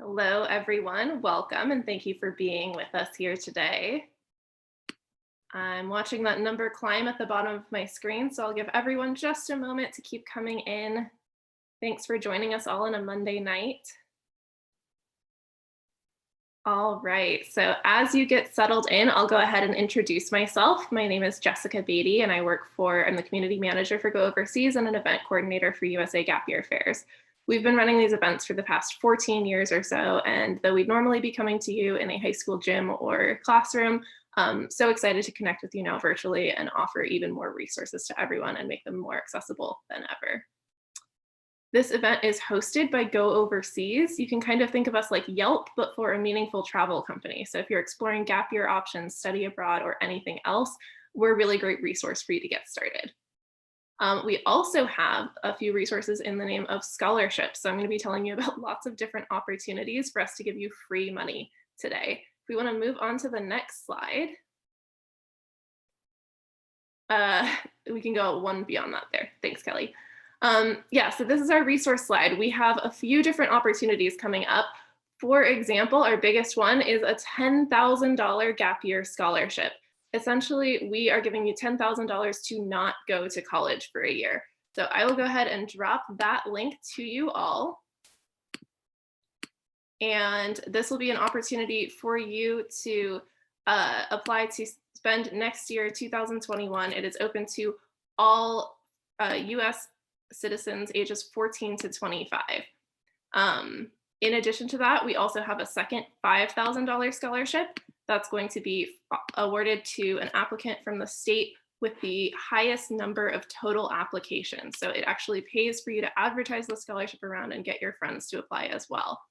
Hello, everyone. Welcome, and thank you for being with us here today. I'm watching that number climb at the bottom of my screen, so I'll give everyone just a moment to keep coming in. Thanks for joining us all on a Monday night. All right, so as you get settled in, I'll go ahead and introduce myself. My name is Jessica Beatty, and I'm the community manager for Go Overseas and an event coordinator for USA Gap Year Fairs. We've been running these events for the past 14 years or so, and though we'd normally be coming to you in a high school gym or classroom, so excited to connect with you now virtually and offer even more resources to everyone and make them more accessible than ever. This event is hosted by Go Overseas. You can kind of think of us like Yelp, but for a meaningful travel company. So if you're exploring gap year options, study abroad, or anything else, we're a really great resource for you to get started. We also have a few resources in the name of scholarships. So I'm going to be telling you about lots of different opportunities for us to give you free money today. If we want to move on to the next slide, we can go one beyond that there. Thanks, Kelly. So this is our resource slide. We have a few different opportunities coming up. For example, our biggest one is a $10,000 gap year scholarship. Essentially, we are giving you $10,000 to not go to college for a year. So I will go ahead and drop that link to you all. And this will be an opportunity for you to apply to spend next year, 2021. It is open to all US citizens ages 14 to 25. In addition to that, we also have a second $5,000 scholarship that's going to be awarded to an applicant from the state with the highest number of total applications. So it actually pays for you to advertise the scholarship around and get your friends to apply as well.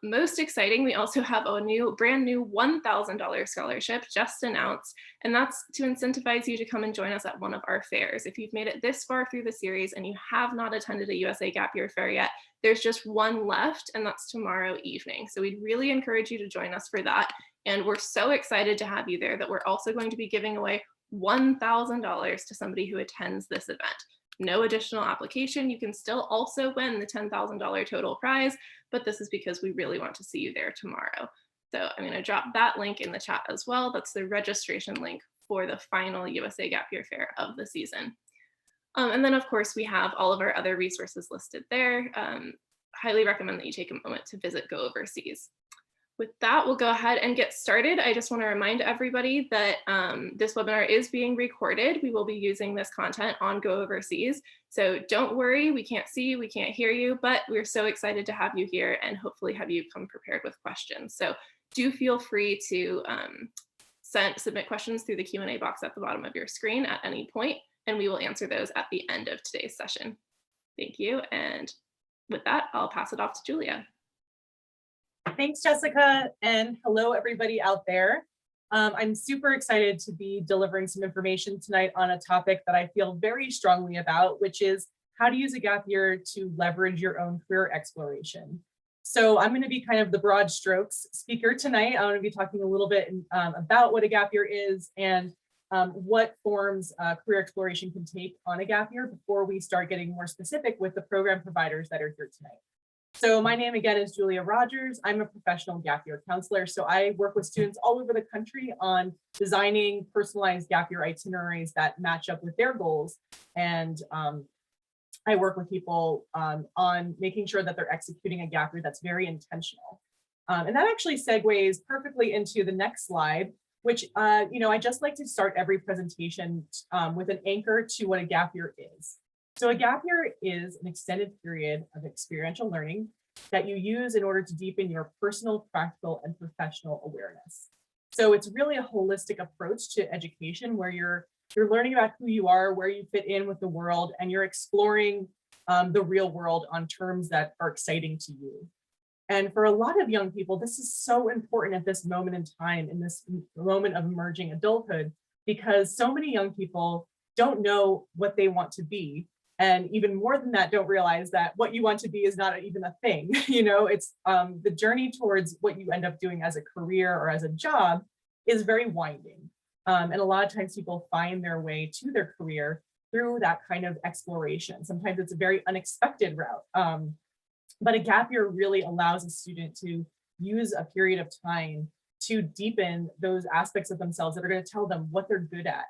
Most exciting, we also have a brand new $1,000 scholarship just announced, and that's to incentivize you to come and join us at one of our fairs. If you've made it this far through the series and you have not attended a USA Gap Year Fair yet, there's just one left, and that's tomorrow evening. So we'd really encourage you to join us for that. And we're so excited to have you there that we're also going to be giving away $1,000 to somebody who attends this event. No additional application. You can still also win the $10,000 total prize, but this is because we really want to see you there tomorrow. So I'm going to drop that link in the chat as well. That's the registration link for the final USA Gap Year Fair of the season. And then, of course, we have all of our other resources listed there. Highly recommend that you take a moment to visit Go Overseas. With that, we'll go ahead and get started. I just want to remind everybody that this webinar is being recorded. We will be using this content on Go Overseas. So don't worry, we can't see you, we can't hear you, but we're so excited to have you here and hopefully have you come prepared with questions. So do feel free to submit questions through the Q&A box at the bottom of your screen at any point, and we will answer those at the end of today's session. Thank you. And with that, I'll pass it off to Julia. Thanks, Jessica, and hello, everybody out there. I'm super excited to be delivering some information tonight on a topic that I feel very strongly about, which is how to use a gap year to leverage your own career exploration. So I'm going to be kind of the broad strokes speaker tonight. I'm going to be talking a little bit about what a gap year is and what forms career exploration can take on a gap year before we start getting more specific with the program providers that are here tonight. So my name again is Julia Rogers. I'm a professional gap year counselor. So I work with students all over the country on designing personalized gap year itineraries that match up with their goals. And I work with people on making sure that they're executing a gap year that's very intentional. And that actually segues perfectly into the next slide, which, I just like to start every presentation with an anchor to what a gap year is. So a gap year is an extended period of experiential learning that you use in order to deepen your personal, practical, and professional awareness. So it's really a holistic approach to education where you're learning about who you are, where you fit in with the world, and you're exploring the real world on terms that are exciting to you. And for a lot of young people, this is so important at this moment in time, in this moment of emerging adulthood, because so many young people don't know what they want to be. And even more than that, don't realize that what you want to be is not even a thing. It's the journey towards what you end up doing as a career or as a job is very winding. And a lot of times people find their way to their career through that kind of exploration. Sometimes it's a very unexpected route. But a gap year really allows a student to use a period of time to deepen those aspects of themselves that are going to tell them what they're good at,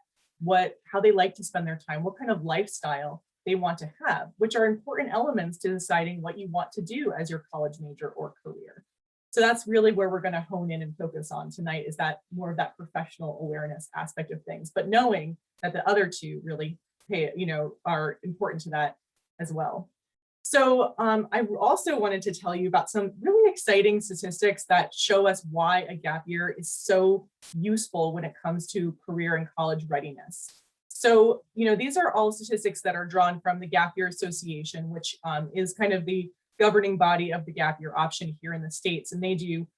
how they like to spend their time, what kind of lifestyle they want to have, which are important elements to deciding what you want to do as your college major or career. So that's really where we're going to hone in and focus on tonight, is that more of that professional awareness aspect of things, but knowing that the other two really are important to that as well. So I also wanted to tell you about some really exciting statistics that show us why a gap year is so useful when it comes to career and college readiness. So, these are all statistics that are drawn from the Gap Year Association, which is kind of the governing body of the gap year option here in the States. And they do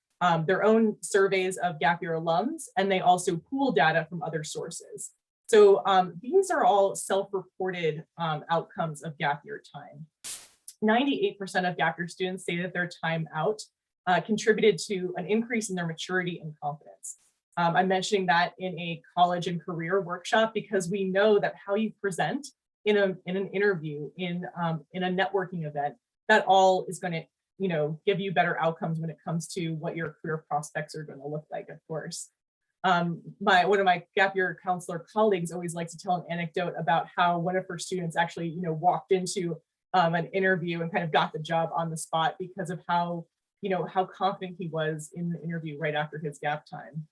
their own surveys of gap year alums, and they also pool data from other sources. So these are all self-reported outcomes of gap year time. 98% of gap year students say that their time out contributed to an increase in their maturity and confidence. I'm mentioning that in a college and career workshop because we know that how you present in an interview, in a networking event, that all is going to give you better outcomes when it comes to what your career prospects are going to look like, of course. One of my gap year counselor colleagues always likes to tell an anecdote about how one of her students actually walked into an interview and kind of got the job on the spot because of how confident he was in the interview right after his gap time.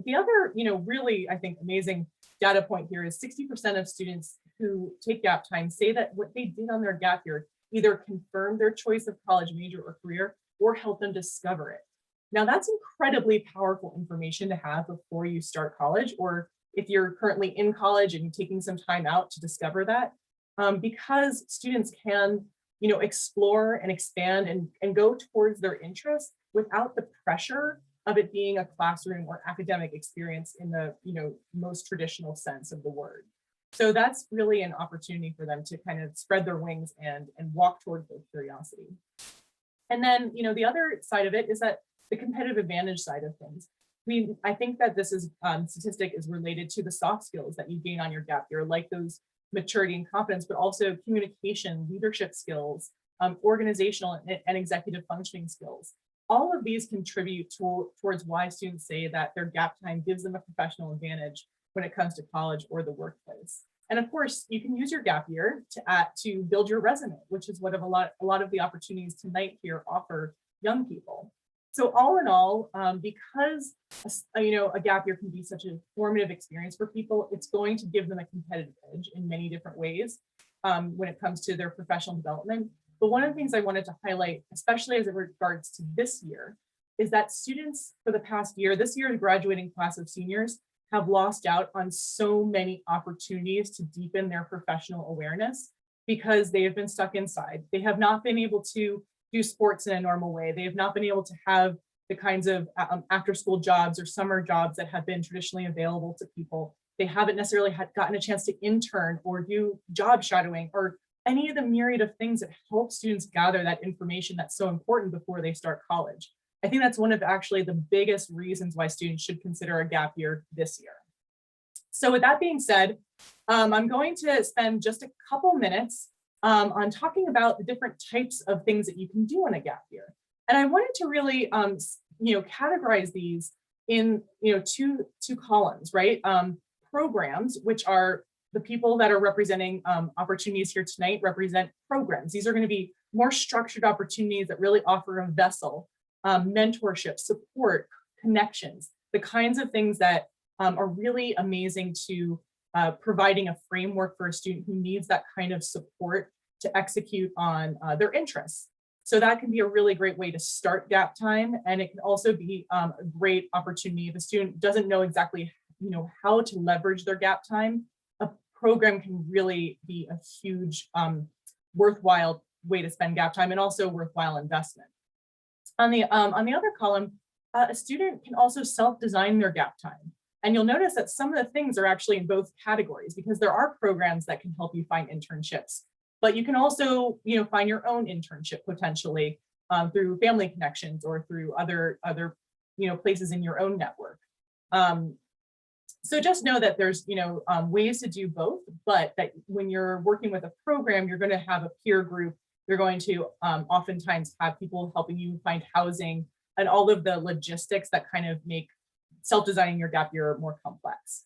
The other really, I think, amazing data point here is 60% of students who take gap time say that what they did on their gap year either confirmed their choice of college major or career or helped them discover it. Now that's incredibly powerful information to have before you start college, or if you're currently in college and taking some time out to discover that, because students can explore and expand and go towards their interests without the pressure of it being a classroom or academic experience in the most traditional sense of the word. So that's really an opportunity for them to kind of spread their wings and walk towards their curiosity. And then the other side of it is that the competitive advantage side of things. I think that this statistic is related to the soft skills that you gain on your gap year, like those maturity and confidence, but also communication, leadership skills, organizational and executive functioning skills. All of these contribute towards why students say that their gap time gives them a professional advantage when it comes to college or the workplace. And of course, you can use your gap year to build your resume, which is what a lot of the opportunities tonight here offer young people. So all in all, because a gap year can be such a formative experience for people, it's going to give them a competitive edge in many different ways when it comes to their professional development. But one of the things I wanted to highlight, especially as it regards to this year, is that students for the past year, this year, the graduating class of seniors have lost out on so many opportunities to deepen their professional awareness because they have been stuck inside. They have not been able to do sports in a normal way. They have not been able to have the kinds of after school jobs or summer jobs that have been traditionally available to people. They haven't necessarily gotten a chance to intern or do job shadowing or any of the myriad of things that help students gather that information that's so important before they start college. I think that's one of actually the biggest reasons why students should consider a gap year this year. So with that being said, I'm going to spend just a couple minutes on talking about the different types of things that you can do in a gap year. And I wanted to really, categorize these in, two columns, right? Programs, which are the people that are representing opportunities here tonight, represent programs. These are going to be more structured opportunities that really offer a vessel, mentorship, support, connections, the kinds of things that are really amazing to providing a framework for a student who needs that kind of support to execute on their interests. So that can be a really great way to start gap time. And it can also be a great opportunity if a student doesn't know exactly how to leverage their gap time. A program can really be a huge worthwhile way to spend gap time and also worthwhile investment. On the other column, a student can also self-design their gap time. And you'll notice that some of the things are actually in both categories because there are programs that can help you find internships, but you can also, find your own internship potentially through family connections or through other places in your own network. So just know that there's, ways to do both, but that when you're working with a program, you're going to have a peer group You're going to oftentimes have people helping you find housing and all of the logistics that kind of make self-designing your gap year more complex.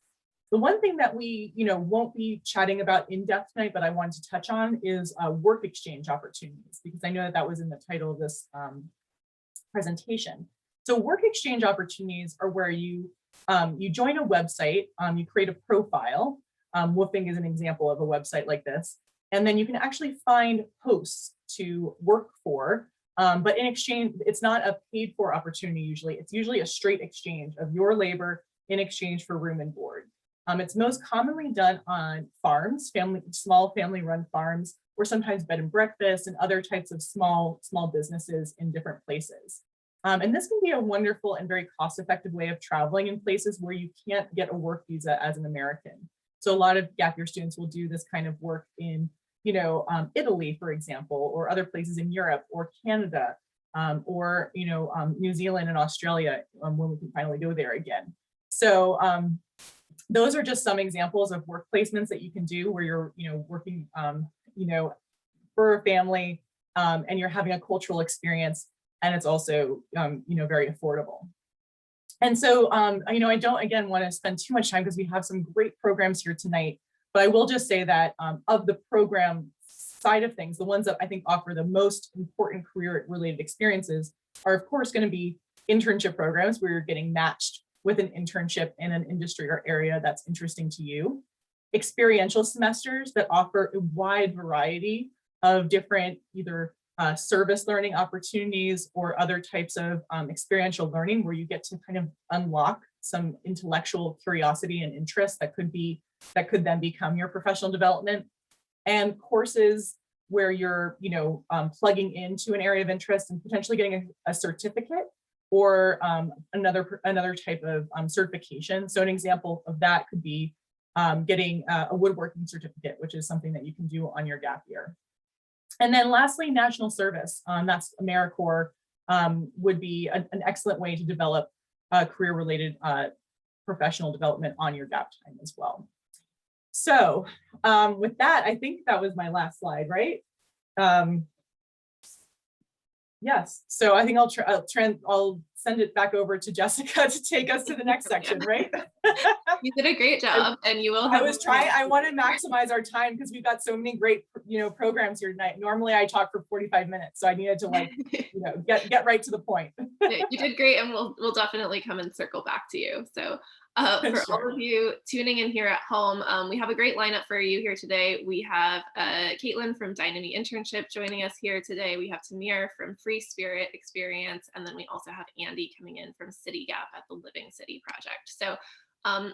The one thing that we, won't be chatting about in depth tonight, but I wanted to touch on is work exchange opportunities, because I know that that was in the title of this presentation. So work exchange opportunities are where you join a website, you create a profile. Woofing is an example of a website like this, and then you can actually find hosts to work for. But in exchange, it's not a paid for opportunity usually. It's usually a straight exchange of your labor in exchange for room and board. It's most commonly done on farms, small family-run farms, or sometimes bed and breakfast and other types of small businesses in different places. And this can be a wonderful and very cost-effective way of traveling in places where you can't get a work visa as an American. So a lot of gap year students will do this kind of work in, Italy, for example, or other places in Europe or Canada, or New Zealand and Australia, when we can finally go there again. So those are just some examples of work placements that you can do where you're, working, for a family, and you're having a cultural experience, and it's also, very affordable. And so, I don't, again, want to spend too much time because we have some great programs here tonight, but I will just say that of the program side of things, the ones that I think offer the most important career-related experiences are, of course, going to be internship programs where you're getting matched with an internship in an industry or area that's interesting to you. Experiential semesters that offer a wide variety of different either service learning opportunities or other types of experiential learning where you get to kind of unlock some intellectual curiosity and interest that could then become your professional development. And courses where you're plugging into an area of interest and potentially getting a certificate or another type of certification. So an example of that could be getting a woodworking certificate, which is something that you can do on your gap year. And then lastly, national service, that's AmeriCorps, would be an excellent way to develop career-related professional development on your gap time as well. So with that, I think that was my last slide, right? Yes, so I think I'll send it back over to Jessica to take us to the next section, right? You did a great job, and you will. I want to maximize our time because we've got so many great, programs here tonight. Normally, I talk for 45 minutes, so I needed to get right to the point. You did great, and we'll definitely come and circle back to you. So. For Sure. all of you tuning in here at home, we have a great lineup for you here today. We have Caitlin from Dynamy Internship joining us here today. We have Tamir from Free Spirit Experience, and then we also have Andy coming in from City Gap at the Living City Project. So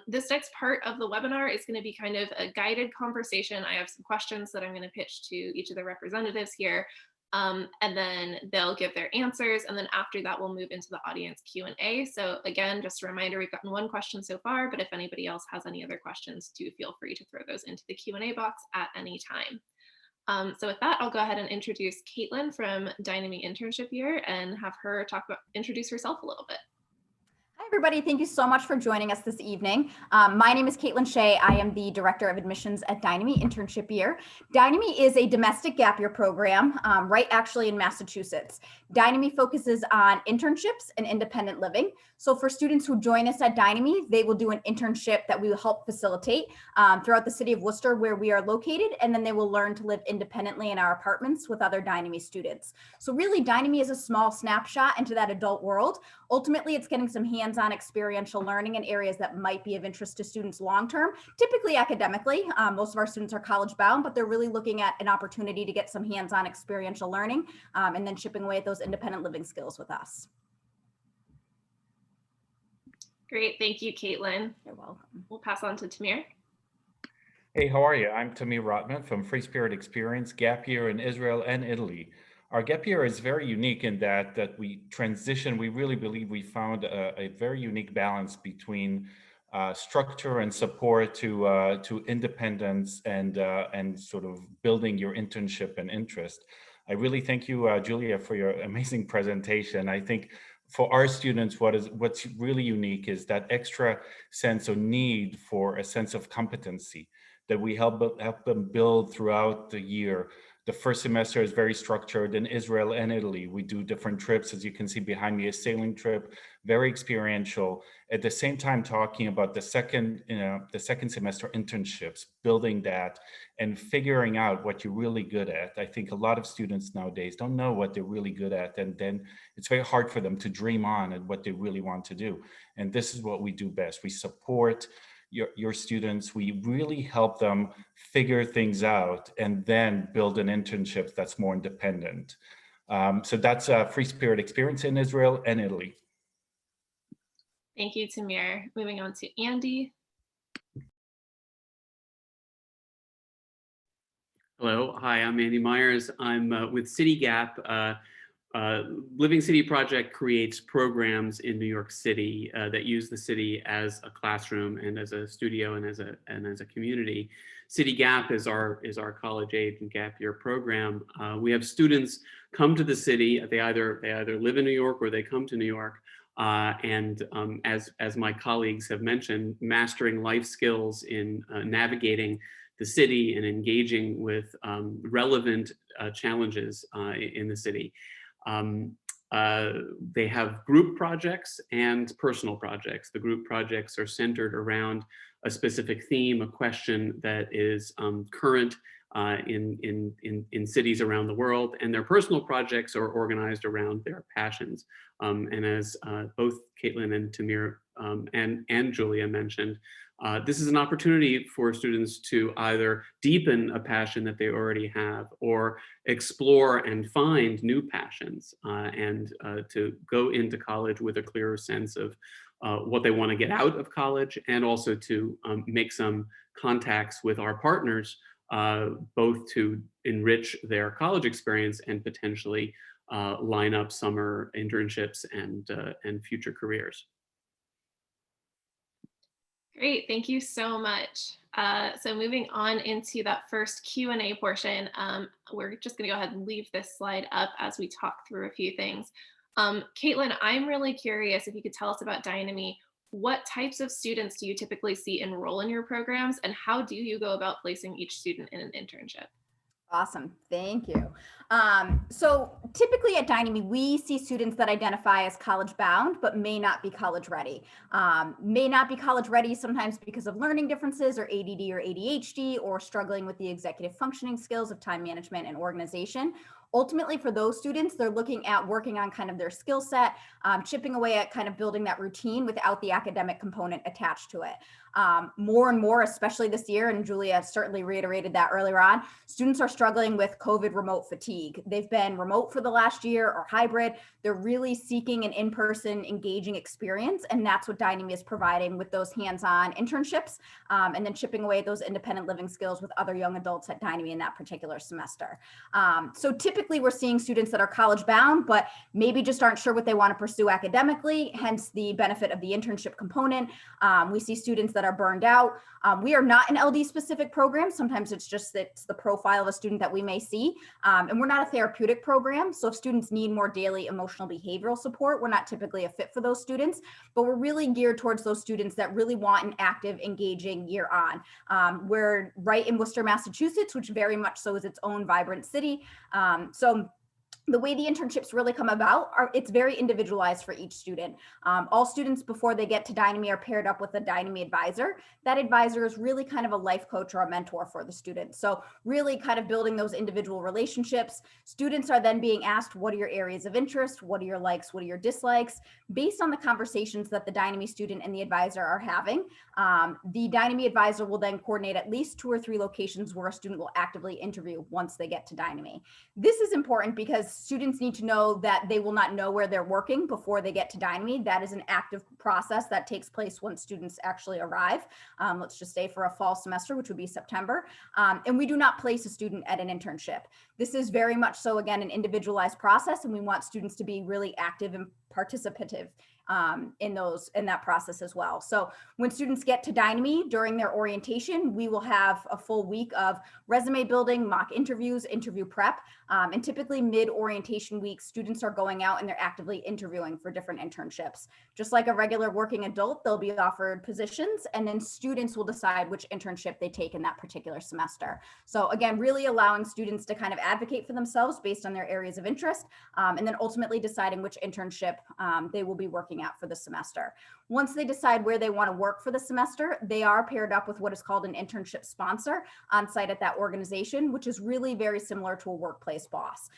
this next part of the webinar is going to be kind of a guided conversation. I have some questions that I'm going to pitch to each of the representatives here. And then they'll give their answers, and then after that we'll move into the audience Q&A. So again, just a reminder, we've gotten one question so far, but if anybody else has any other questions, do feel free to throw those into the Q&A box at any time. So with that, I'll go ahead and introduce Caitlin from Dynamy Internship Year and have her introduce herself a little bit. Hi, everybody. Thank you so much for joining us this evening. My name is Caitlin Shea. I am the Director of Admissions at Dynamy Internship Year. Dynamy is a domestic gap year program, right actually in Massachusetts. Dynamy focuses on internships and independent living. So for students who join us at Dynamy, they will do an internship that we will help facilitate throughout the city of Worcester where we are located, and then they will learn to live independently in our apartments with other Dynamy students. So really, Dynamy is a small snapshot into that adult world. Ultimately, it's getting some hands-on experiential learning in areas that might be of interest to students long-term, typically academically. Most of our students are college-bound, but they're really looking at an opportunity to get some hands-on experiential learning and then chipping away at those independent living skills with us. Great, thank you, Caitlin. You're welcome. We'll pass on to Tamir. Hey, how are you? I'm Tamir Rotman from Free Spirit Experience, Gap Year in Israel and Italy. Our gap year is very unique in that we really believe we found a very unique balance between structure and support to independence and sort of building your internship and interest. I really thank you, Julia, for your amazing presentation. I think for our students, what's really unique is that extra sense of need for a sense of competency that we help them build throughout the year, The first semester is very structured in Israel and Italy. We do different trips. As you can see behind me, a sailing trip, very experiential. At the same time, talking about the second semester internships, building that and figuring out what you're really good at. I think a lot of students nowadays don't know what they're really good at, and then it's very hard for them to dream on and what they really want to do. And this is what we do best. We support your students. We really help them figure things out and then build an internship that's more independent. So that's a Free Spirit experience in Israel and Italy. Thank you, Tamir. Moving on to Andy. Hello, hi, I'm Andy Myers. I'm with City Gap. Living City Project creates programs in New York City that use the city as a classroom and as a studio and as a community. City Gap is our college age and gap year program. We have students come to the city. They either live in New York or they come to New York. As my colleagues have mentioned, mastering life skills in navigating the city and engaging with relevant challenges in the city. They have group projects and personal projects. The group projects are centered around a specific theme, a question that is current in cities around the world, and their personal projects are organized around their passions. And as both Caitlin and Tamir and Julia mentioned, this is an opportunity for students to either deepen a passion that they already have or explore and find new passions and to go into college with a clearer sense of what they want to get out of college, and also to make some contacts with our partners, both to enrich their college experience and potentially line up summer internships and future careers. Great, thank you so much. So moving on into that first Q&A portion, we're just gonna go ahead and leave this slide up as we talk through a few things. Caitlin, I'm really curious if you could tell us about Dynamy. What types of students do you typically see enroll in your programs, and how do you go about placing each student in an internship? Awesome, thank you. So typically at Dynamy, we see students that identify as college bound, but may not be college ready. May not be college ready sometimes because of learning differences or ADD or ADHD, or struggling with the executive functioning skills of time management and organization. Ultimately, for those students, they're looking at working on kind of their skill set, chipping away at kind of building that routine without the academic component attached to it. More and more, especially this year, and Julia certainly reiterated that earlier on, students are struggling with COVID remote fatigue. They've been remote for the last year or hybrid. They're really seeking an in-person engaging experience, and that's what Dynamy is providing with those hands-on internships, and then chipping away at those independent living skills with other young adults at Dynamy in that particular semester. So typically we're seeing students that are college bound, but maybe just aren't sure what they want to pursue academically, hence the benefit of the internship component. We see students that are burned out. We are not an LD specific program. Sometimes it's just it's the profile of a student that we may see. And we're not a therapeutic program. So if students need more daily emotional behavioral support, we're not typically a fit for those students, but we're really geared towards those students that really want an active, engaging year on. We're right in Worcester, Massachusetts, which very much so is its own vibrant city. So the way the internships really come about it's very individualized for each student. All students before they get to Dynamy are paired up with a Dynamy advisor. That advisor is really kind of a life coach or a mentor for the student. So really kind of building those individual relationships. Students are then being asked, what are your areas of interest? What are your likes? What are your dislikes? Based on the conversations that the Dynamy student and the advisor are having, the Dynamy advisor will then coordinate at least 2 or 3 locations where a student will actively interview once they get to Dynamy. This is important because students need to know that they will not know where they're working before they get to Dynamy. That is an active process that takes place once students actually arrive. Let's just say for a fall semester, which would be September. And we do not place a student at an internship. This is very much so, again, an individualized process, and we want students to be really active and participative in that process as well. So when students get to Dynamy during their orientation, we will have a full week of resume building, mock interviews, interview prep, and typically mid-orientation week, students are going out and they're actively interviewing for different internships. Just like a regular working adult, they'll be offered positions, and then students will decide which internship they take in that particular semester. So again, really allowing students to kind of advocate for themselves based on their areas of interest, and then ultimately deciding which internship they will be working at for the semester. Once they decide where they want to work for the semester, they are paired up with what is called an internship sponsor on site at that organization, which is really very similar to a workplace boss.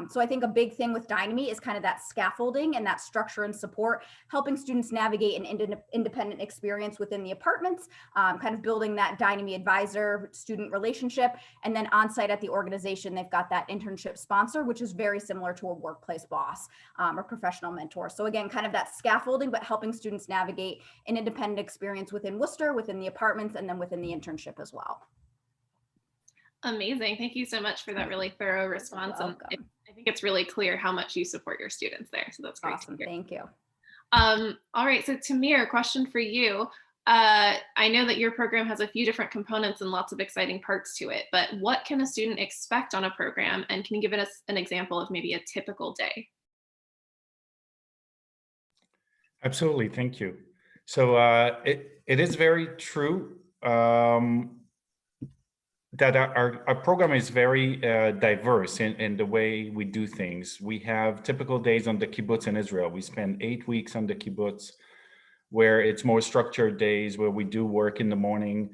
So I think a big thing with Dynamy is kind of that scaffolding and that structure and support, helping students navigate an independent experience within the apartments, kind of building that Dynamy advisor student relationship, and then on site at the organization, they've got that internship sponsor, which is very similar to a workplace boss or professional mentor. So again, kind of that scaffolding, but helping students navigate an independent experience within Worcester, within the apartments, and then within the internship as well. Amazing. Thank you so much for that really thorough response. And I think it's really clear how much you support your students there. So that's great. Awesome. Thank you. All right. So Tamir, question for you. I know that your program has a few different components and lots of exciting parts to it, but what can a student expect on a program? And can you give us an example of maybe a typical day? Absolutely, thank you. So it is very true that our program is very diverse in the way we do things. We have typical days on the kibbutz in Israel. We spend 8 weeks on the kibbutz, where it's more structured days where we do work in the morning,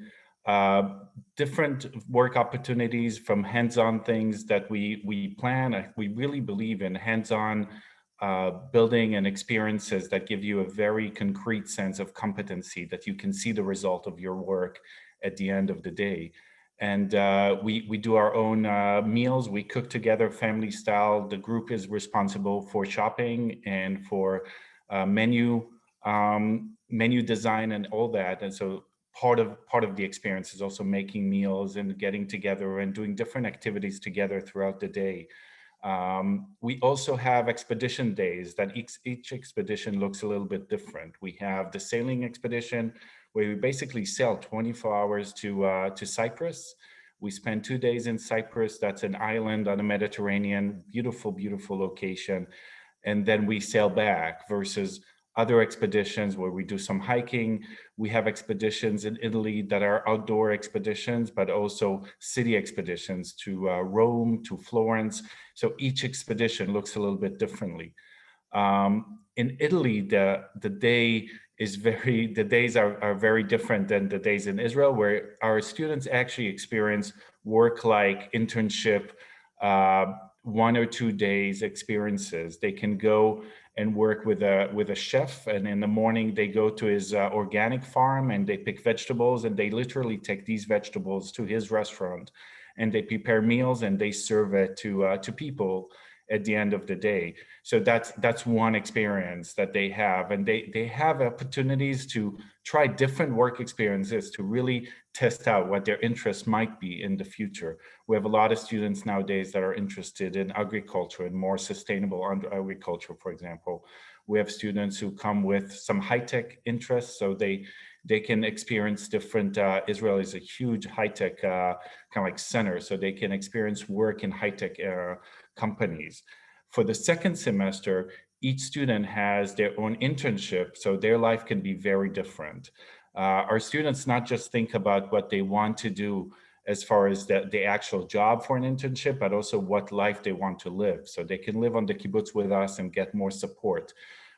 different work opportunities from hands-on things that we plan. We really believe in hands-on building and experiences that give you a very concrete sense of competency, that you can see the result of your work at the end of the day. And we do our own meals. We cook together family style. The group is responsible for shopping and for menu design and all that. And so part of the experience is also making meals and getting together and doing different activities together throughout the day. We also have expedition days that each expedition looks a little bit different. We have the sailing expedition where we basically sail 24 hours to Cyprus. We spend 2 days in Cyprus. That's an island on the Mediterranean, beautiful, beautiful location. And then we sail back, versus other expeditions where we do some hiking. We have expeditions in Italy that are outdoor expeditions, but also city expeditions to Rome, to Florence. So each expedition looks a little bit differently. In Italy, the days are very different than the days in Israel, where our students actually experience work-like internship, 1 or 2 days experiences. They can go and work with a chef, and in the morning they go to his organic farm and they pick vegetables, and they literally take these vegetables to his restaurant, and they prepare meals and they serve it to people at the end of the day. So that's one experience that they have, and they have opportunities to try different work experiences to really test out what their interests might be in the future. We have a lot of students nowadays that are interested in agriculture and more sustainable agriculture, for example. We have students who come with some high-tech interests, so they can experience different, Israel is a huge high-tech kind of like center, so they can experience work in high-tech companies. For the second semester, each student has their own internship, so their life can be very different. Our students not just think about what they want to do as far as the actual job for an internship, but also what life they want to live. So they can live on the kibbutz with us and get more support.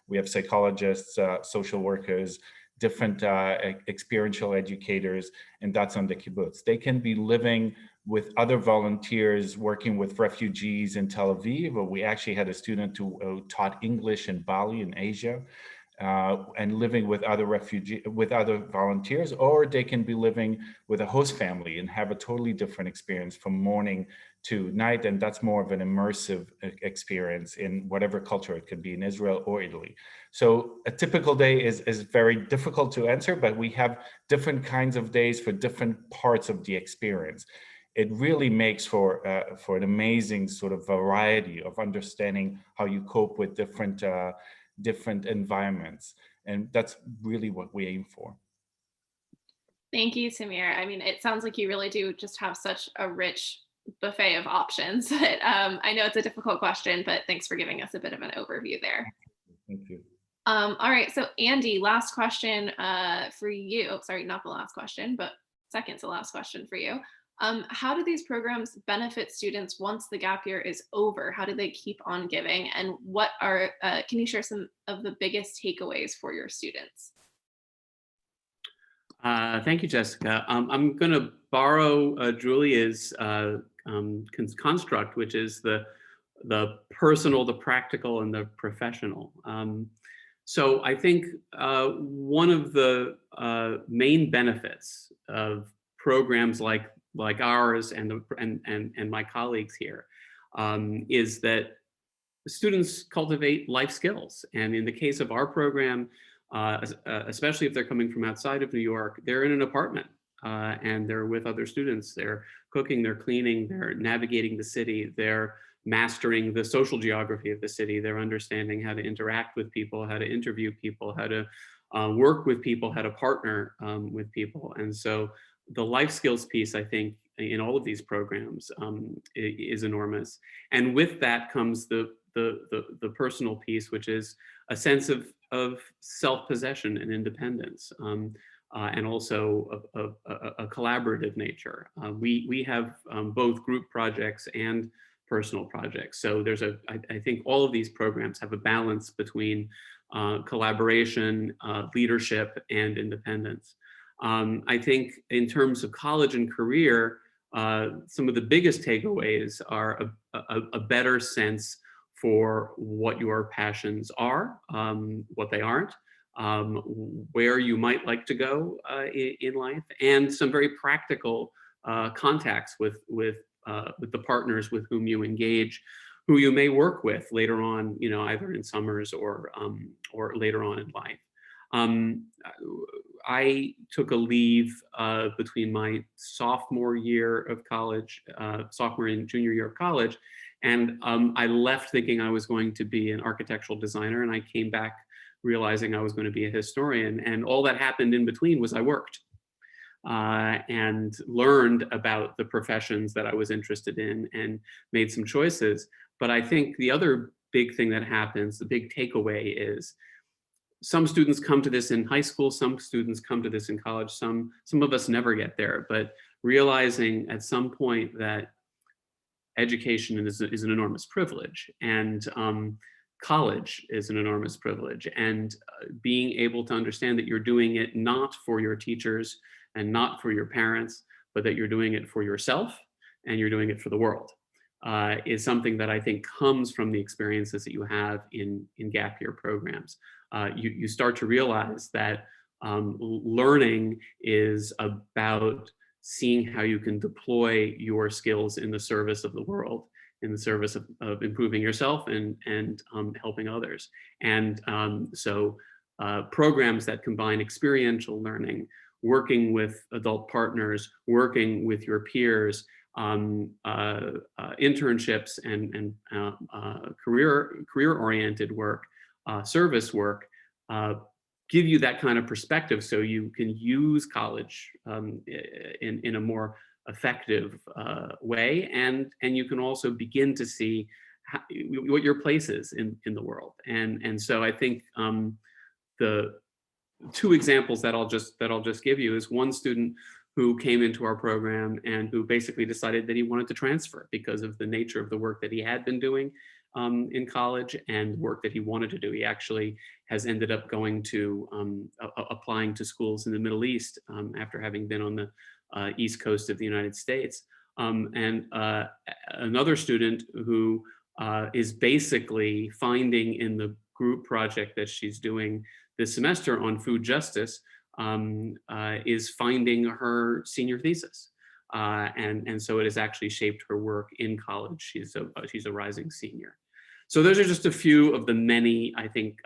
We have psychologists, social workers, different experiential educators, and that's on the kibbutz. They can be living with other volunteers working with refugees in Tel Aviv, or we actually had a student who taught English in Bali in Asia, and living with other volunteers, or they can be living with a host family and have a totally different experience from morning to night, and that's more of an immersive experience in whatever culture it could be, in Israel or Italy. So a typical day is very difficult to answer, but we have different kinds of days for different parts of the experience. It really makes for an amazing sort of variety of understanding how you cope with different different environments. And that's really what we aim for. Thank you, Tamir. I mean, it sounds like you really do just have such a rich buffet of options. I know it's a difficult question, but thanks for giving us a bit of an overview there. Thank you. All right, so Andy, last question for you. Sorry, not the last question, but second to last question for you. How do these programs benefit students once the gap year is over? How do they keep on giving? And what are, can you share some of the biggest takeaways for your students? Thank you, Jessica. I'm going to borrow Julia's construct, which is the personal, the practical, and the professional. So I think one of the main benefits of programs like ours and my colleagues here is that students cultivate life skills. And in the case of our program, especially if they're coming from outside of New York, they're in an apartment and they're with other students. They're cooking, they're cleaning, they're navigating the city, they're mastering the social geography of the city, they're understanding how to interact with people, how to interview people, how to work with people, how to partner with people. And so the life skills piece, I think, in all of these programs is enormous. And with that comes the personal piece, which is a sense of self-possession and independence, and also a collaborative nature. We have both group projects and personal projects. So there's I think all of these programs have a balance between collaboration, leadership, and independence. I think in terms of college and career, some of the biggest takeaways are a better sense for what your passions are, what they aren't, where you might like to go in life, and some very practical contacts with the partners with whom you engage, who you may work with later on, either in summers or later on in life. I took a leave between my sophomore year of college, sophomore and junior year of college, and I left thinking I was going to be an architectural designer, and I came back realizing I was going to be a historian. And all that happened in between was I worked and learned about the professions that I was interested in and made some choices. But I think the other big thing that happens, the big takeaway, is some students come to this in high school, some students come to this in college, some of us never get there, but realizing at some point that education is an enormous privilege, and college is an enormous privilege, and being able to understand that you're doing it not for your teachers and not for your parents, but that you're doing it for yourself and you're doing it for the world, is something that I think comes from the experiences that you have in gap year programs. You start to realize that learning is about seeing how you can deploy your skills in the service of the world, in the service of improving yourself and helping others. And so programs that combine experiential learning, working with adult partners, working with your peers, internships and career-oriented work, service work, give you that kind of perspective so you can use college in a more effective way, and you can also begin to see what your place is in the world. And so I think the two examples that I'll just give you is one student who came into our program and who basically decided that he wanted to transfer because of the nature of the work that he had been doing in college and work that he wanted to do. He actually has ended up going to applying to schools in the Middle East after having been on the East Coast of the United States. And another student who is basically finding in the group project that she's doing this semester on food justice is finding her senior thesis. And so it has actually shaped her work in college. She's a rising senior. So those are just a few of the many, I think,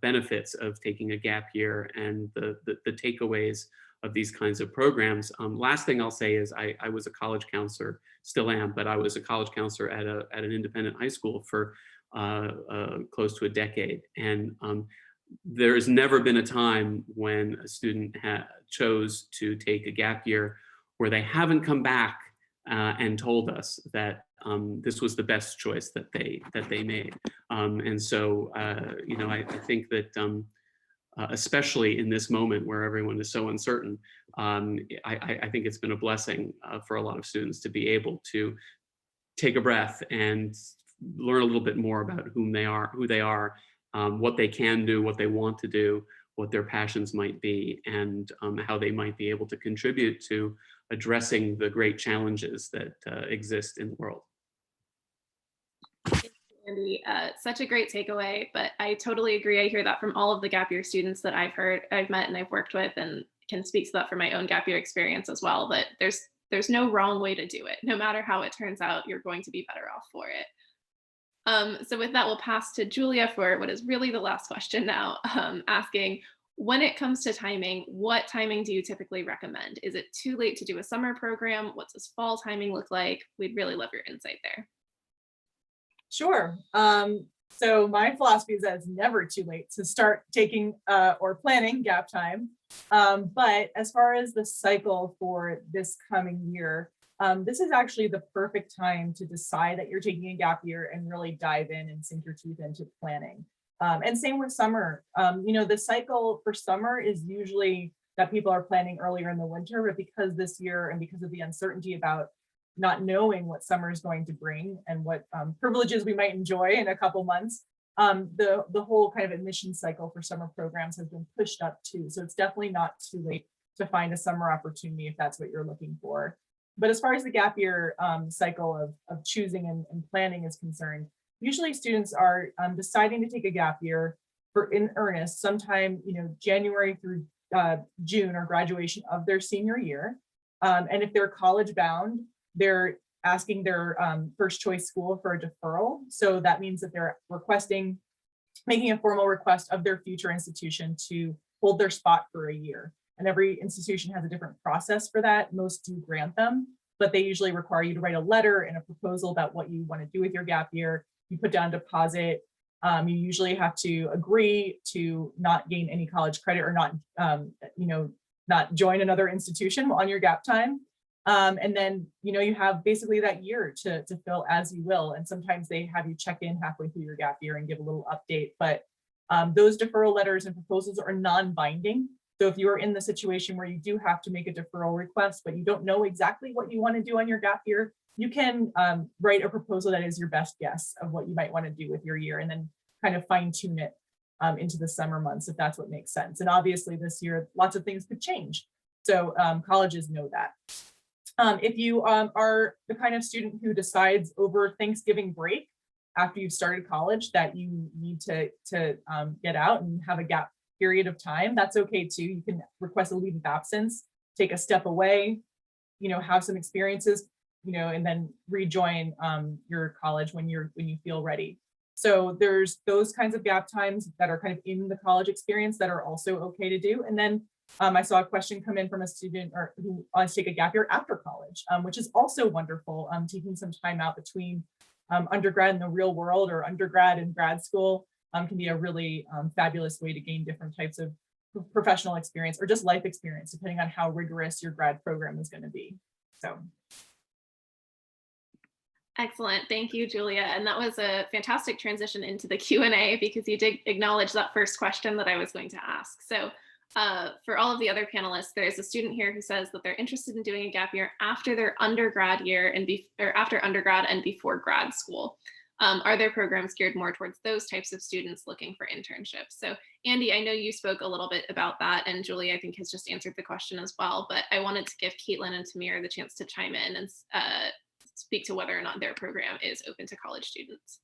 benefits of taking a gap year and the takeaways of these kinds of programs. Last thing I'll say is I was a college counselor, still am, but I was a college counselor at an independent high school for close to a decade. And there has never been a time when a student chose to take a gap year where they haven't come back and told us that this was the best choice that they made. And so, you know, I think that especially in this moment where everyone is so uncertain, I think it's been a blessing for a lot of students to be able to take a breath and learn a little bit more about who they are, what they can do, what they want to do, what their passions might be, and how they might be able to contribute to addressing the great challenges that exist in the world. Andy, such a great takeaway, but I totally agree. I hear that from all of the gap year students that I've met and I've worked with, and can speak to that from my own gap year experience as well, that there's no wrong way to do it. No matter how it turns out, you're going to be better off for it. So with that, we'll pass to Julia for what is really the last question now, asking, when it comes to timing, what timing do you typically recommend? Is it too late to do a summer program? What's this fall timing look like? We'd really love your insight there. Sure. So my philosophy is that it's never too late to start taking or planning gap time. But as far as the cycle for this coming year, this is actually the perfect time to decide that you're taking a gap year and really dive in and sink your teeth into planning. And same with summer. You know, the cycle for summer is usually that people are planning earlier in the winter, but because this year and because of the uncertainty about not knowing what summer is going to bring and what privileges we might enjoy in a couple months, the whole kind of admission cycle for summer programs has been pushed up too. So it's definitely not too late to find a summer opportunity if that's what you're looking for. But as far as the gap year cycle of choosing and planning is concerned, usually students are deciding to take a gap year in earnest sometime, you know, January through June or graduation of their senior year. And if they're college bound, they're asking their first choice school for a deferral. So that means that they're making a formal request of their future institution to hold their spot for a year. And every institution has a different process for that. Most do grant them, but they usually require you to write a letter and a proposal about what you want to do with your gap year. You put down deposit. You usually have to agree to not gain any college credit or not, you know, not join another institution on your gap time. And then, you know, you have basically that year to fill as you will. And sometimes they have you check in halfway through your gap year and give a little update. But those deferral letters and proposals are non-binding. So if you are in the situation where you do have to make a deferral request, but you don't know exactly what you want to do on your gap year, you can write a proposal that is your best guess of what you might want to do with your year, and then kind of fine tune it into the summer months if that's what makes sense. And obviously this year, lots of things could change. So colleges know that. If you are the kind of student who decides over Thanksgiving break, after you've started college, that you need to get out and have a gap period of time, that's okay too. You can request a leave of absence, take a step away, you know, have some experiences, you know, and then rejoin your college when you feel ready. So there's those kinds of gap times that are kind of in the college experience that are also okay to do. And then I saw a question come in from a student who wants to take a gap year after college, which is also wonderful. Taking some time out between undergrad in the real world or undergrad and grad school can be a really fabulous way to gain different types of professional experience or just life experience, depending on how rigorous your grad program is going to be. So. Excellent. Thank you, Julia. And that was a fantastic transition into the Q&A, because you did acknowledge that first question that I was going to ask. So for all of the other panelists, there's a student here who says that they're interested in doing a gap year after their undergrad year or after undergrad and before grad school. Are there programs geared more towards those types of students looking for internships? So Andy, I know you spoke a little bit about that, and Julie, I think, has just answered the question as well, but I wanted to give Caitlin and Tamir the chance to chime in and speak to whether or not their program is open to college students.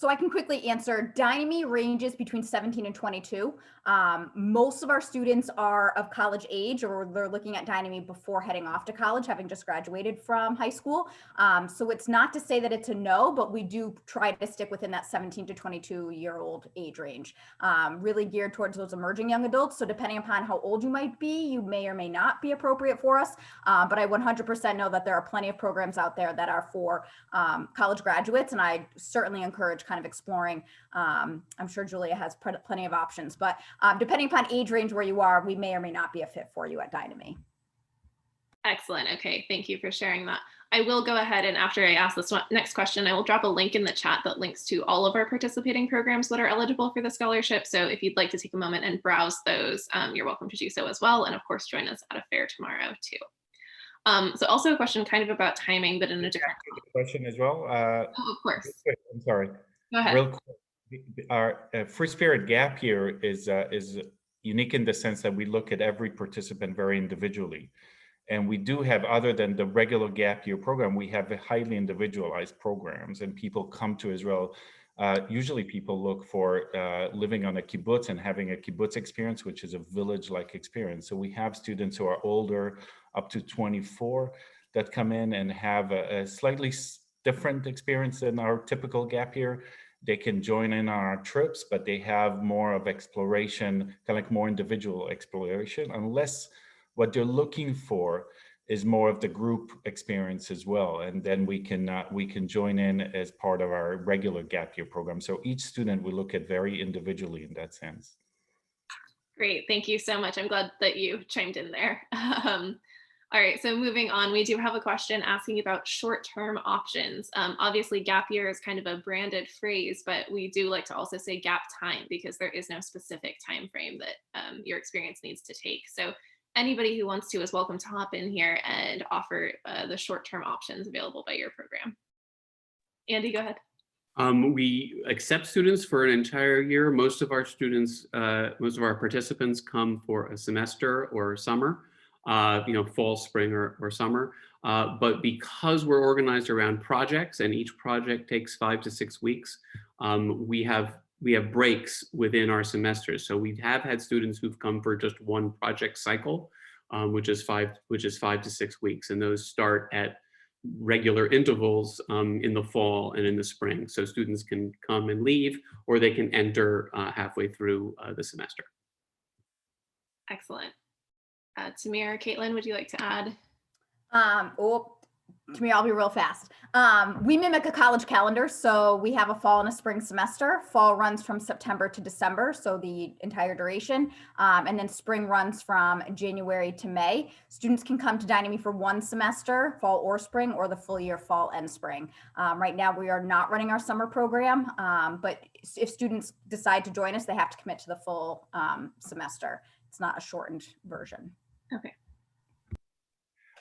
So I can quickly answer. Dynamy ranges between 17 and 22. Most of our students are of college age, or they're looking at Dynamy before heading off to college, having just graduated from high school. So it's not to say that it's a no, but we do try to stick within that 17 to 22-year-old age range, really geared towards those emerging young adults. So depending upon how old you might be, you may or may not be appropriate for us. But I 100% know that there are plenty of programs out there that are for college graduates, and I certainly encourage kind of exploring. I'm sure Julia has plenty of options, but depending upon age range where you are, we may or may not be a fit for you at Dynamy. Excellent. Okay, thank you for sharing that. I will go ahead and after I ask this next question, I will drop a link in the chat that links to all of our participating programs that are eligible for the scholarship. So if you'd like to take a moment and browse those, you're welcome to do so as well. And of course, join us at a fair tomorrow too. So also a question kind of about timing, but in a different question as well. Oh, of course. I'm sorry. Go ahead. Real quick, our Free Spirit Gap Year is unique in the sense that we look at every participant very individually. And we do have, other than the regular gap year program, we have highly individualized programs, and people come to Israel. Usually people look for living on a kibbutz and having a kibbutz experience, which is a village-like experience. So we have students who are older, up to 24, that come in and have a slightly different experience than our typical gap year. They can join in on our trips, but they have more of exploration, kind of like more individual exploration, unless what they're looking for is more of the group experience as well. And then we can join in as part of our regular gap year program. So each student we look at very individually in that sense. Great, thank you so much. I'm glad that you chimed in there. All right, so moving on, we do have a question asking about short-term options. Obviously, gap year is kind of a branded phrase, but we do like to also say gap time because there is no specific time frame that your experience needs to take. So anybody who wants to is welcome to hop in here and offer the short-term options available by your program. Andy, go ahead. We accept students for an entire year. Most of our students, most of our participants come for a semester or summer, fall, spring, or summer. But because we're organized around projects and each project takes 5 to 6 weeks, we have breaks within our semesters. So we have had students who've come for just one project cycle, which is 5 to 6 weeks. And those start at regular intervals in the fall and in the spring. So students can come and leave, or they can enter halfway through the semester. Excellent. Tamir, Caitlin, would you like to add? Tamir, I'll be real fast. We mimic a college calendar. So we have a fall and a spring semester. Fall runs from September to December, so the entire duration. And then spring runs from January to May. Students can come to Dynamy for one semester, fall or spring, or the full year, fall and spring. Right now, we are not running our summer program, but if students decide to join us, they have to commit to the full semester. It's not a shortened version. Okay.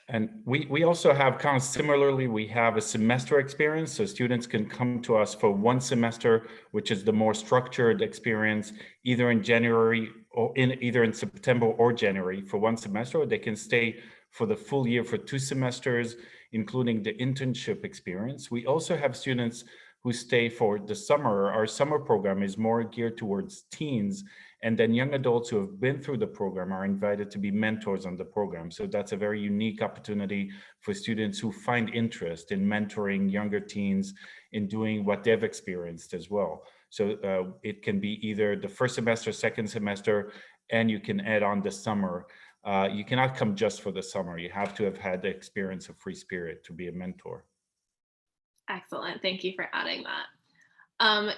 And we also have kind of similarly, we have a semester experience. So students can come to us for one semester, which is the more structured experience, either in January or either in September or January for one semester, or they can stay for the full year for 2 semesters, including the internship experience. We also have students who stay for the summer. Our summer program is more geared towards teens, and then young adults who have been through the program are invited to be mentors on the program. So that's a very unique opportunity for students who find interest in mentoring younger teens in doing what they've experienced as well. So it can be either the first semester, second semester, and you can add on the summer. You cannot come just for the summer. You have to have had the experience of Free Spirit to be a mentor. Excellent. Thank you for adding that.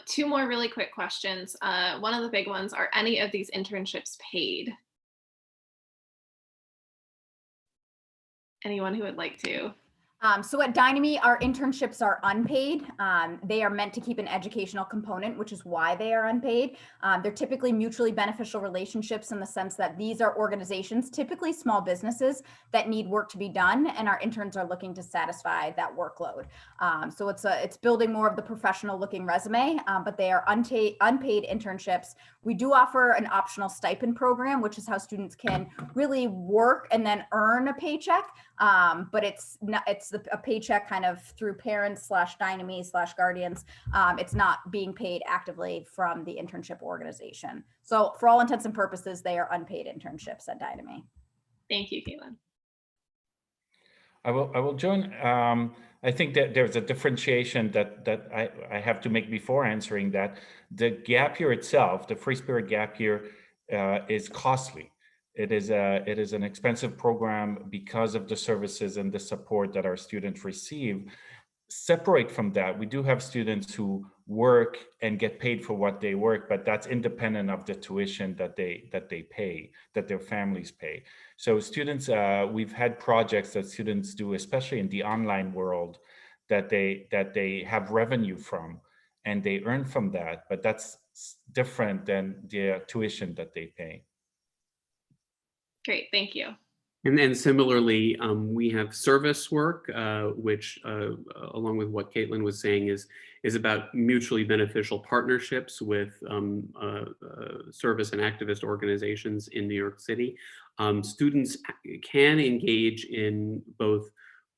2 more really quick questions. One of the big ones, are any of these internships paid? Anyone who would like to? So at Dynamy, our internships are unpaid. They are meant to keep an educational component, which is why they are unpaid. They're typically mutually beneficial relationships in the sense that these are organizations, typically small businesses, that need work to be done, and our interns are looking to satisfy that workload. So it's building more of the professional looking resume, but they are unpaid internships. We do offer an optional stipend program, which is how students can really work and then earn a paycheck. But it's a paycheck kind of through parents / Dynamy / guardians. It's not being paid actively from the internship organization. So for all intents and purposes, they are unpaid internships at Dynamy. Thank you, Caitlin. I will join. I think that there's a differentiation that I have to make before answering that. The gap year itself, the Free Spirit gap year, is costly. It is an expensive program because of the services and the support that our students receive. Separate from that, we do have students who work and get paid for what they work, but that's independent of the tuition that they pay, that their families pay. So students, we've had projects that students do, especially in the online world, that they have revenue from, and they earn from that, but that's different than the tuition that they pay. Great, thank you. And then similarly, we have service work, which along with what Caitlin was saying is about mutually beneficial partnerships with service and activist organizations in New York City. Students can engage in both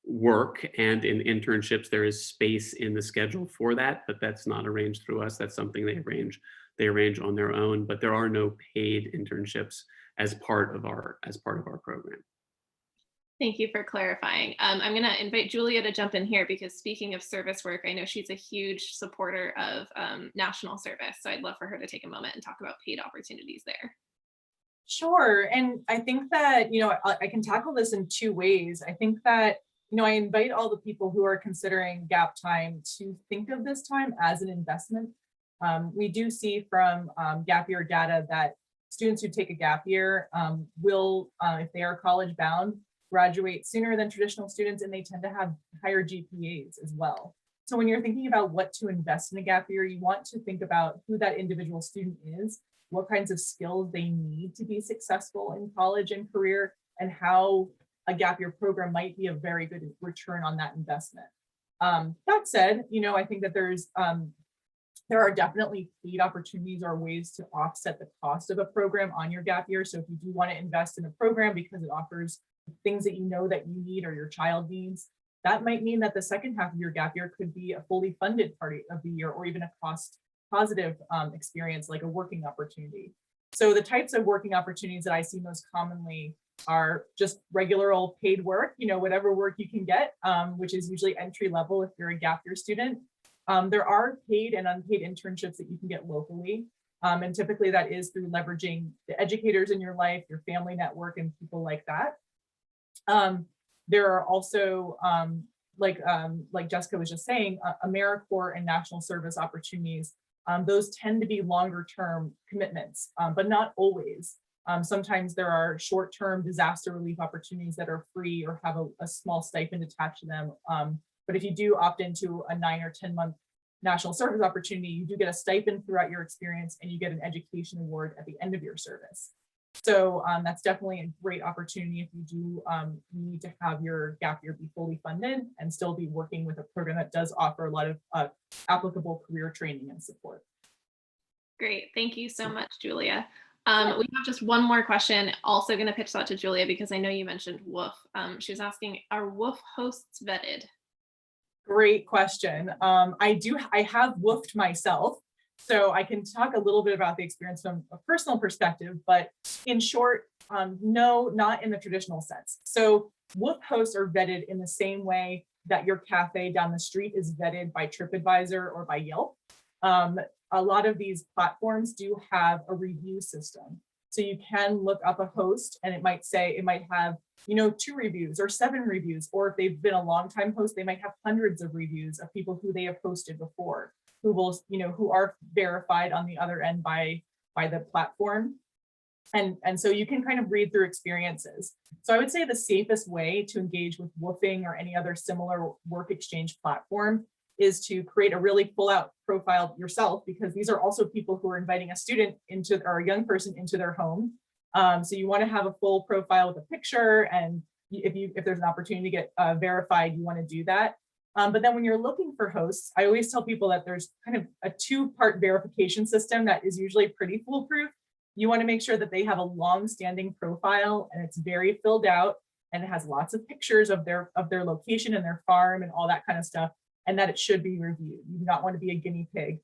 work and in internships. There is space in the schedule for that, but that's not arranged through us. That's something they arrange on their own, but there are no paid internships as part of our program. Thank you for clarifying. I'm going to invite Julia to jump in here because speaking of service work, I know she's a huge supporter of national service. So I'd love for her to take a moment and talk about paid opportunities there. Sure. And I think that, I can tackle this in two ways. I think that, I invite all the people who are considering gap time to think of this time as an investment. We do see from gap year data that students who take a gap year will, if they are college bound, graduate sooner than traditional students, and they tend to have higher GPAs as well. So when you're thinking about what to invest in a gap year, you want to think about who that individual student is, what kinds of skills they need to be successful in college and career, and how a gap year program might be a very good return on that investment. That said, I think that there are definitely paid opportunities or ways to offset the cost of a program on your gap year. So if you do want to invest in a program because it offers things that that you need or your child needs, that might mean that the second half of your gap year could be a fully funded part of the year, or even a cost positive experience like a working opportunity. So the types of working opportunities that I see most commonly are just regular old paid work, whatever work you can get, which is usually entry level if you're a gap year student. There are paid and unpaid internships that you can get locally. And typically that is through leveraging the educators in your life, your family network, and people like that. There are also, like Jessica was just saying, AmeriCorps and national service opportunities. Those tend to be longer term commitments, but not always. Sometimes there are short-term disaster relief opportunities that are free or have a small stipend attached to them. But if you do opt into a 9 or 10 month national service opportunity, you do get a stipend throughout your experience, and you get an education award at the end of your service. So that's definitely a great opportunity if you do need to have your gap year be fully funded and still be working with a program that does offer a lot of applicable career training and support. Great, thank you so much, Julia. We have just one more question, also going to pitch that to Julia because I know you mentioned WOOF. She was asking, are WOOF hosts vetted? Great question. I have woofed myself, so I can talk a little bit about the experience from a personal perspective, but in short, no, not in the traditional sense. So WOOF hosts are vetted in the same way that your cafe down the street is vetted by TripAdvisor or by Yelp. A lot of these platforms do have a review system. So you can look up a host and it might have 2 reviews or 7 reviews, or if they've been a long time host, they might have hundreds of reviews of people who they have hosted before, who are verified on the other end by the platform. And so you can kind of read through experiences. So I would say the safest way to engage with woofing or any other similar work exchange platform is to create a really full out profile yourself, because these are also people who are inviting a student or a young person into their home. So you want to have a full profile with a picture, and if there's an opportunity to get verified, you want to do that. But then when you're looking for hosts, I always tell people that there's kind of a 2-part verification system that is usually pretty foolproof. You want to make sure that they have a long-standing profile and it's very filled out, and it has lots of pictures of their location and their farm and all that kind of stuff, and that it should be reviewed. You do not want to be a guinea pig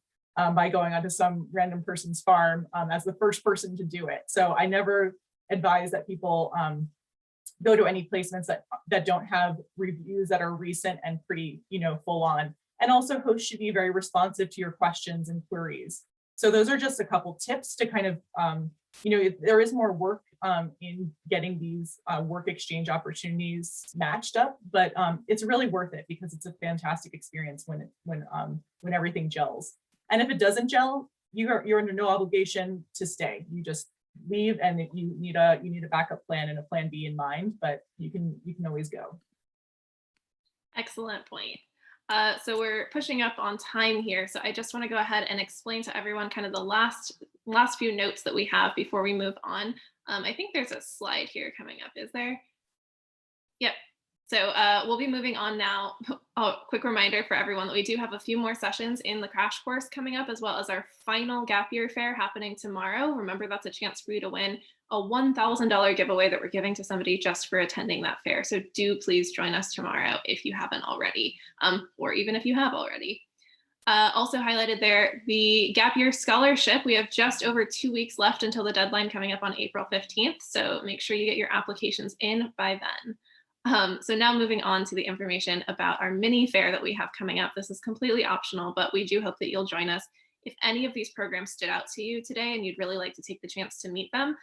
by going onto some random person's farm as the first person to do it. So I never advise that people go to any placements that don't have reviews that are recent and pretty, full on. And also hosts should be very responsive to your questions and queries. So those are just a couple tips to kind of, there is more work in getting these work exchange opportunities matched up, but it's really worth it because it's a fantastic experience when everything gels. And if it doesn't gel, you're under no obligation to stay. You just leave, and you need a backup plan and a plan B in mind, but you can always go. Excellent point. So we're pushing up on time here. So I just want to go ahead and explain to everyone kind of the last few notes that we have before we move on. I think there's a slide here coming up, is there? Yep. So we'll be moving on now. Oh, quick reminder for everyone that we do have a few more sessions in the crash course coming up, as well as our final gap year fair happening tomorrow. Remember, that's a chance for you to win a $1,000 giveaway that we're giving to somebody just for attending that fair. So do please join us tomorrow if you haven't already, or even if you have already. Also highlighted there, the Gap Year Scholarship. We have just over 2 weeks left until the deadline coming up on April 15th. So make sure you get your applications in by then. So now moving on to the information about our mini fair that we have coming up. This is completely optional, but we do hope that you'll join us. If any of these programs stood out to you today and you'd really like to take the chance to meet them,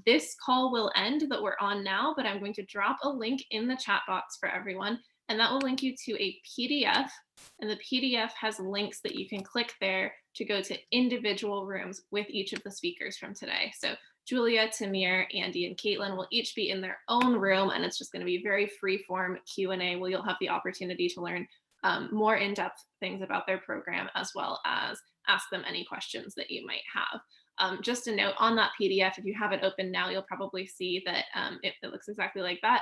this call will end that we're on now, but I'm going to drop a link in the chat box for everyone, and that will link you to a PDF, and the PDF has links that you can click there to go to individual rooms with each of the speakers from today. So Julia, Tamir, Andy, and Caitlin will each be in their own room, and it's just going to be very free-form Q&A where you'll have the opportunity to learn more in-depth things about their program, as well as ask them any questions that you might have. Just a note on that PDF, if you have it open now, you'll probably see that it looks exactly like that.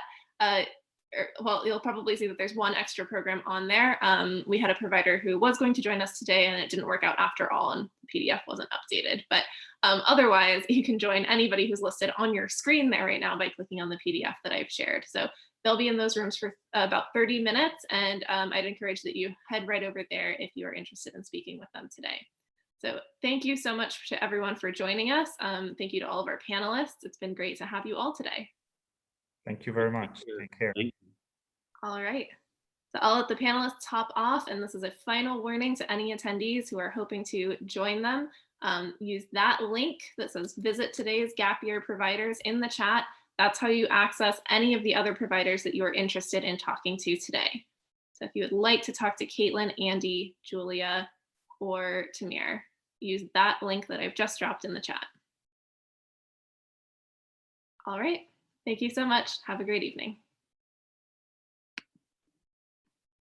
Well, you'll probably see that there's one extra program on there. We had a provider who was going to join us today, and it didn't work out after all, and the PDF wasn't updated. But otherwise, you can join anybody who's listed on your screen there right now by clicking on the PDF that I've shared. So they'll be in those rooms for about 30 minutes, and I'd encourage that you head right over there if you are interested in speaking with them today. So thank you so much to everyone for joining us. Thank you to all of our panelists. It's been great to have you all today. Thank you very much. Take care. All right. So I'll let the panelists hop off, and this is a final warning to any attendees who are hoping to join them. Use that link that says visit today's Gap Year providers in the chat. That's how you access any of the other providers that you are interested in talking to today. So if you would like to talk to Caitlin, Andy, Julia, or Tamir, use that link that I've just dropped in the chat. All right. Thank you so much. Have a great evening.